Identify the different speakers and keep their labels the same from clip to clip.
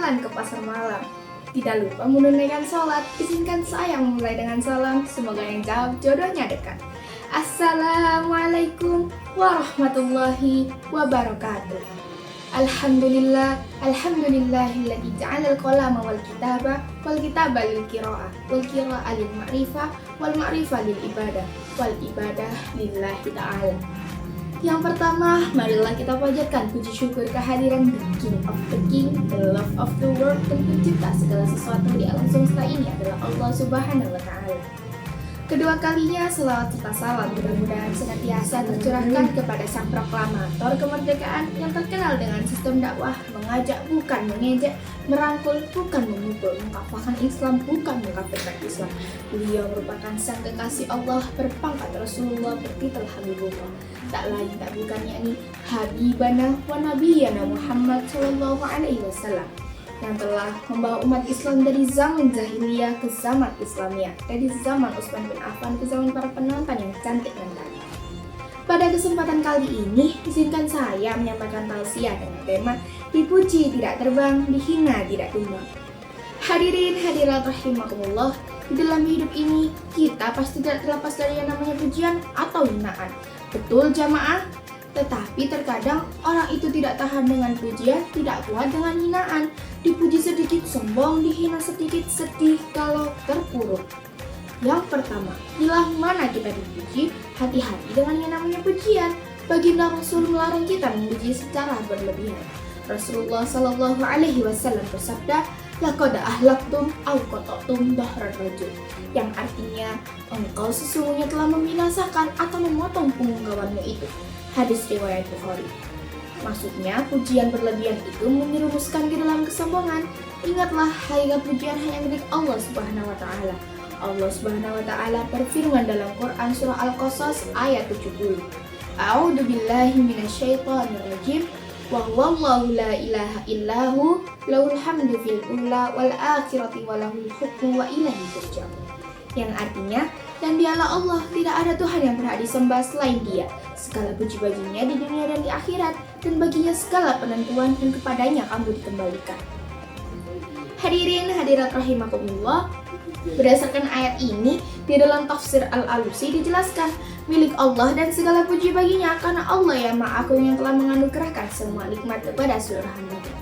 Speaker 1: jalan ke pasar malam. Tidak lupa menunaikan sholat. Izinkan saya memulai dengan salam. Semoga yang jawab jodohnya dekat. Assalamualaikum warahmatullahi wabarakatuh. Alhamdulillahilladzi ja'alal qalama wal kitaba lil qiraah lil ma'rifah wal ma'rifah lil ibadah wal ibadah lillahi ta'ala. Yang pertama, marilah kita panjatkan puji syukur kehadiran the King of the King, the love of the world, dan pencipta segala sesuatu di alam semesta ini adalah Allah Subhanahu wa Ta'ala. Kedua kalinya, selawat serta salam mudah-mudahan senantiasa tercurahkan kepada sang proklamator kemerdekaan yang terkenal dengan sistem dakwah mengajak bukan mengejek, merangkul bukan memukul, mengkafahkan Islam bukan mengkafirkan Islam. Beliau merupakan sang kekasih Allah berpangkat Rasulullah bertitel Habibullah. Tak lain tak bukan yakni Habibana wa Nabiyana Muhammad Sallallahu Alaihi Wasallam, yang telah membawa umat Islam dari zaman jahiliyah ke zaman Islamiyah, dari zaman Utsman bin Affan ke zaman para penonton yang cantik dan cantik. Pada kesempatan kali ini, izinkan saya menyampaikan tausiah dengan tema dipuji tidak terbang, dihina tidak tumbang. Hadirin hadirat rahimakumullah, di dalam hidup ini kita pasti tidak terlepas dari yang namanya pujian atau hinaan. Betul jamaah? Tetapi terkadang orang itu tidak tahan dengan pujian, tidak kuat dengan hinaan. Dipuji sedikit sombong, dihina sedikit sedih kalau terpuruk. Yang pertama, bila mana kita dipuji, hati-hati dengan yang namanya pujian. Baginda Rasul melarang kita memuji secara berlebihan. Rasulullah Shallallahu Alaihi Wasallam bersabda, "Laqad ahlaktum aw qata'tum dhahrar rajul," yang artinya engkau sesungguhnya telah membinasakan atau memotong punggung kawanmu itu. Hadis riwayat Bukhari. Maksudnya, pujian berlebihan itu menyerumuskan ke dalam kesombongan. Ingatlah, hakikat pujian hanya milik Allah Subhanahu wa Ta'ala. Allah Subhanahu wa Ta'ala berfirman dalam Quran surah Al-Qasas ayat 70. A'udzu billahi minasyaitonir rajim. Wa huwallahu la ilaha illahu lahul hamdu fil ula wal akhirati wa lahul hukmu wa ilaihi turja'un. Yang artinya, dan dialah Allah, tidak ada Tuhan yang berhak disembah selain Dia. Segala puji baginya di dunia dan di akhirat, dan baginya segala penentuan dan kepadanya kamu dikembalikan. Hadirin hadirat rahimakumullah, berdasarkan ayat ini, di dalam tafsir Al-Alusi dijelaskan, milik Allah dan segala puji baginya karena Allah yang Maha Agung yang telah menganugerahkan semua nikmat kepada seluruh hamba-Nya.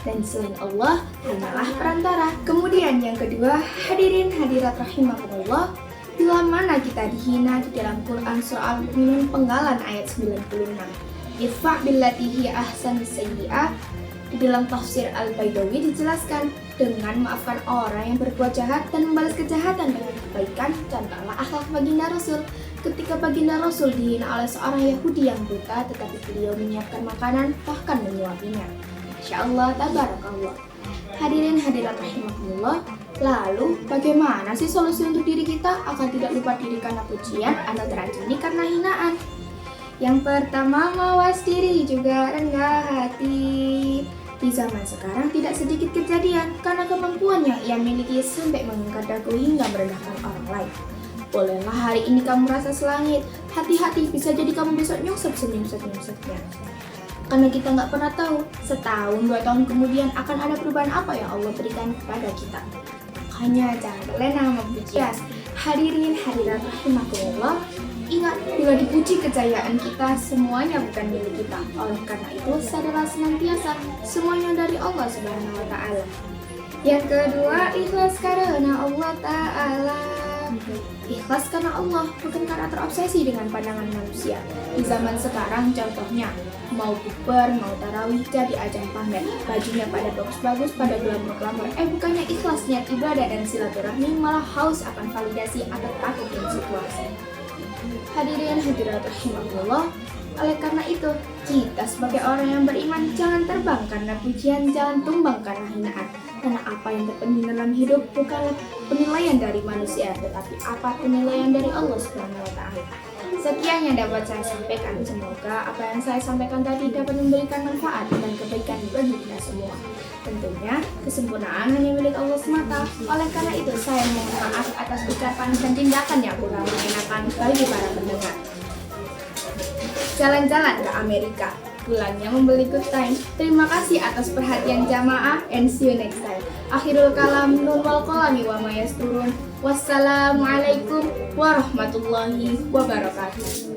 Speaker 1: Dan selain Allah, hanyalah perantara. Kemudian yang kedua, hadirin hadirat rahimakumullah, bila mana kita dihina di dalam Quran surah Al-Mu'minun Penggalan ayat 96. Idfa' billati hiya ahsanus sayyi'ah. Di dalam tafsir Al-Baidawi dijelaskan, dengan maafkan orang yang berbuat jahat dan membalas kejahatan dengan kebaikan, contohlah akhlak baginda Rasul. Ketika baginda Rasul dihina oleh seorang Yahudi yang buta, tetapi beliau menyiapkan makanan, bahkan menyuapinya. Masya Allah, tabarakallah. Hadirin hadirat rahimakumullah, lalu bagaimana sih solusi untuk diri kita agar tidak lupa diri karena pujian atau teracuni karena hinaan? Yang pertama, mawas diri juga rendah hati. Di zaman sekarang tidak sedikit kejadian karena kemampuan yang ia miliki sampai mengangkat dagu hingga merendahkan orang lain. Bolehlah hari ini kamu rasa selangit, hati-hati bisa jadi kamu besok nyungsep senyum-senyumnya. Karena kita nggak pernah tahu, setahun, 2 tahun kemudian akan ada perubahan apa yang Allah berikan kepada kita. Makanya jangan terlena memuji. Hadirin hadirat rahimakumullah, ingat, bila dipuji kejayaan kita, semuanya bukan milik kita. Oleh karena itu, sadarlah senantiasa semuanya dari Allah Subhanahu wa Ta'ala. Yang kedua, ikhlas karena Allah Ta'ala. Ikhlas karena Allah, bukan karena terobsesi dengan pandangan manusia. Di zaman sekarang contohnya, mau bukber, mau tarawih, jadi ajang pamer. Bajunya pada bagus-bagus, pada glamor-glamor. Bukannya ikhlas niat ibadah dan silaturahmi, malah haus akan validasi atau takut dengan situasi. Hadirin hadirat rahimakumullah, oleh karena itu, kita sebagai orang yang beriman jangan terbang karena pujian, jangan tumbang karena hinaan. Karena apa yang terpenting dalam hidup bukanlah penilaian dari manusia, tetapi apa penilaian dari Allah Subhanahu wa Ta'ala. Sekian yang dapat saya sampaikan. Semoga apa yang saya sampaikan tadi dapat memberikan manfaat dan kebaikan bagi kita semua. Tentunya kesempurnaan hanya milik Allah semata. Oleh karena itu saya mohon maaf atas ucapan dan tindakan yang kurang mengenakan bagi para pendengar. Jalan-jalan ke Amerika. pulangnya membeli good time. Terima kasih atas perhatian jamaah and see you next time. Akhirul kalam, nun wal qalami wa ma yasturun. Wassalamualaikum warahmatullahi wabarakatuh.